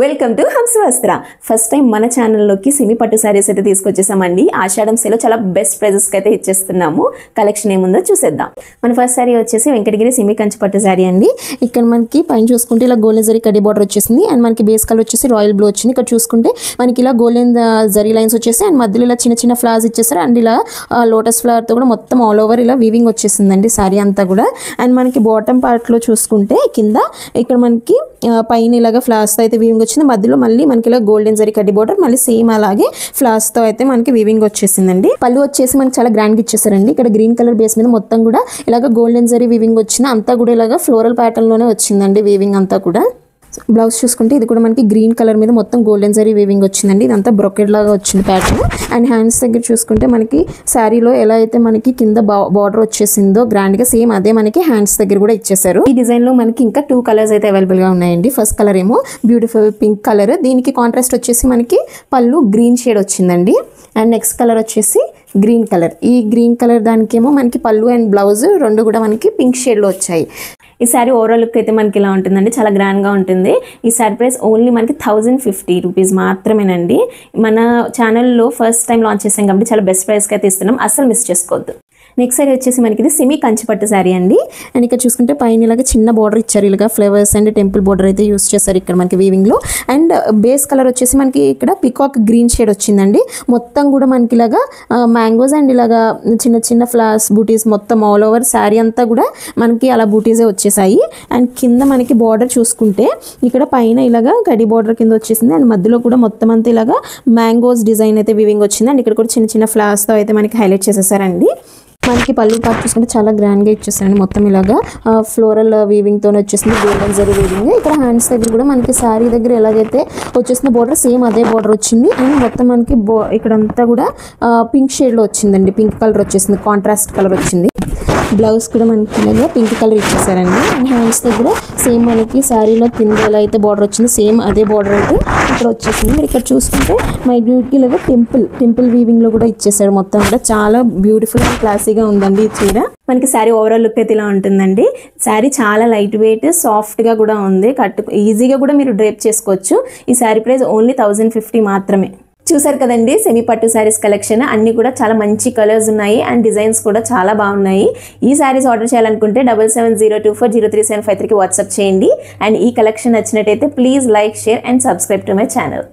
Welcome to Hamsavastra. First time మన ఛానల్లోకి సిమి పట్టు శారీస్ అయితే తీసుకొచ్చేసామండి. ఆషాఢం సేలో చాలా బెస్ట్ ప్రైజెస్కి అయితే ఇచ్చేస్తున్నాము. కలెక్షన్ ఏముందో చూసేద్దాం. మన ఫస్ట్ శారీ వచ్చేసి వెంకటగిరి సిమి కంచి పట్టు శారీ అండి. ఇక్కడ మనకి పైన చూసుకుంటే ఇలా గోల్డెన్ జరీ కడ్డీ బార్డర్ వచ్చేసింది అండ్ మనకి బేస్ కలర్ వచ్చేసి రాయల్ బ్లూ వచ్చింది. ఇక్కడ చూసుకుంటే మనకి ఇలా గోల్డెన్ జరీ లైన్స్ వచ్చేసి అండ్ మధ్యలో ఇలా చిన్న చిన్న ఫ్లవర్స్ ఇచ్చేసారు అండ్ ఇలా లోటస్ ఫ్లవర్తో కూడా మొత్తం ఆల్ ఓవర్ ఇలా వీవింగ్ వచ్చేసిందండి శారీ అంతా కూడా. అండ్ మనకి బాటమ్ పార్ట్లో చూసుకుంటే కింద ఇక్కడ మనకి పైన ఇలాగా ఫ్లవర్స్తో అయితే వీవింగ్ వచ్చింది. మధ్యలో మళ్ళీ మనకి ఇలా గోల్డెన్ జరీ కడ్డీ బార్డర్ మళ్ళీ సేమ్ అలాగే ఫ్లవర్స్ తో అయితే మనకి వీవింగ్ వచ్చేసిందండి. పళ్ళు వచ్చేసి మనకి చాలా గ్రాండ్ గా ఇచ్చేసారండి. ఇక్కడ గ్రీన్ కలర్ బేస్ మీద మొత్తం కూడా ఇలాగ గోల్డెన్ జరీ వీవింగ్ వచ్చింది. అంతా కూడా ఇలాగ ఫ్లోరల్ ప్యాటర్న్ లోనే వచ్చిందండి వీవింగ్ అంతా కూడా. బ్లౌజ్ చూసుకుంటే ఇది కూడా మనకి గ్రీన్ కలర్ మీద మొత్తం గోల్డెన్ జరీ వీవింగ్ వచ్చిందండి. ఇదంతా బ్రొకెడ్ లాగా వచ్చింది ప్యాటర్న్. అండ్ హ్యాండ్స్ దగ్గర చూసుకుంటే మనకి శారీలో ఎలా అయితే మనకి కింద బార్డర్ వచ్చేసిందో గ్రాండ్ గా సేమ్ అదే మనకి హ్యాండ్స్ దగ్గర కూడా ఇచ్చేసారు. ఈ డిజైన్ లో మనకి ఇంకా 2 కలర్స్ అయితే అవైలబుల్ గా ఉన్నాయండి. ఫస్ట్ కలర్ ఏమో బ్యూటిఫుల్ పింక్ కలర్, దీనికి కాంట్రాస్ట్ వచ్చేసి మనకి పళ్ళు గ్రీన్ షేడ్ వచ్చిందండి. అండ్ నెక్స్ట్ కలర్ వచ్చేసి గ్రీన్ కలర్. ఈ గ్రీన్ కలర్ దానికేమో మనకి పళ్ళు అండ్ బ్లౌజ్ రెండు కూడా మనకి పింక్ షేడ్ లో వచ్చాయి. ఈ శారీ ఓవరాల్ లుక్ అయితే మనకి ఇలా ఉంటుందండి, చాలా గ్రాండ్ గా ఉంటుంది. ఈ శారీ ప్రైస్ ఓన్లీ మనకి 1050 రూపీస్ మాత్రమేనండి. మన ఛానల్లో ఫస్ట్ టైం లాంచ్ చేసాం కాబట్టి చాలా బెస్ట్ ప్రైస్కి అయితే ఇస్తున్నాం, అస్సలు మిస్ చేసుకోవద్దు. నెక్స్ట్ శారీ వచ్చేసి మనకి ఇది సిమి కంచి పట్టు శారీ అండి. అండ్ ఇక్కడ చూసుకుంటే పైన ఇలాగ చిన్న బార్డర్ ఇచ్చారు, ఇలాగా ఫ్లవర్స్ అండ్ టెంపుల్ బార్డర్ అయితే యూస్ చేశారు ఇక్కడ మనకి వీవింగ్ లో. అండ్ బేస్ కలర్ వచ్చేసి మనకి ఇక్కడ పికాక్ గ్రీన్ షేడ్ వచ్చిందండి. మొత్తం కూడా మనకి ఇలాగా మ్యాంగోస్ అండ్ ఇలాగా చిన్న చిన్న ఫ్లవర్స్ బూటీస్ మొత్తం ఆల్ ఓవర్ శారీ అంతా కూడా మనకి అలా బూటీసే వచ్చేసాయి. అండ్ కింద మనకి బార్డర్ చూసుకుంటే ఇక్కడ పైన ఇలాగా గడి బార్డర్ కింద వచ్చేసింది అండ్ మధ్యలో కూడా మొత్తం అంతా ఇలాగా మ్యాంగోస్ డిజైన్ అయితే వీవింగ్ వచ్చింది. అండ్ ఇక్కడ కూడా చిన్న చిన్న ఫ్లవర్స్ తో అయితే మనకి హైలైట్ చేసేసారండి. మనకి పళ్ళు పార్ట్ చూసుకుంటే చాలా గ్రాండ్గా ఇచ్చేసారండి. మొత్తం ఇలాగా ఫ్లోరల్ వీవింగ్తో వచ్చేసింది, గోల్డెన్ జరీ వీవింగ్. ఇక్కడ హ్యాండ్స్ దగ్గర కూడా మనకి శారీ దగ్గర ఎలాగైతే వచ్చేసిన బార్డర్ సేమ్ అదే బార్డర్ వచ్చింది. అండ్ మొత్తం మనకి ఇక్కడంతా కూడా పింక్ షేడ్లో వచ్చిందండి, పింక్ కలర్ వచ్చేసింది, కాంట్రాస్ట్ కలర్ వచ్చింది. బ్లౌజ్ కూడా మనకి ఇలాగా పింక్ కలర్ ఇచ్చేసారండి. అండ్ హ్యాండ్స్ దగ్గర సేమ్ మనకి శారీలో కింద ఎలా అయితే బార్డర్ వచ్చింది సేమ్ అదే బార్డర్ అయితే ఇక్కడ వచ్చేసింది. మీరు ఇక్కడ చూసుకుంటే మైన్యూట్గా ఇలాగా టెంపుల్ వీవింగ్ లో కూడా ఇచ్చేసారు. మొత్తం కూడా చాలా బ్యూటిఫుల్ అండ్ క్లాసీగా ఉందండి ఈ చీర. మనకి శారీ ఓవరాల్ లుక్ అయితే ఇలా ఉంటుందండి. శారీ చాలా లైట్ వెయిట్, సాఫ్ట్ గా కూడా ఉంది, ఈజీగా కూడా మీరు డ్రేప్ చేసుకోవచ్చు. ఈ శారీ ప్రైస్ ఓన్లీ 1050 మాత్రమే. చూసారు కదండి సెమీ పట్టు శారీస్ కలెక్షన్. అన్ని కూడా చాలా మంచి కలర్స్ ఉన్నాయి అండ్ డిజైన్స్ కూడా చాలా బాగున్నాయి. ఈ శారీస్ ఆర్డర్ చేయాలనుకుంటే 7702403753కి వాట్సాప్ చేయండి. అండ్ ఈ కలెక్షన్ నచ్చినట్టయితే please like, share and subscribe to my channel.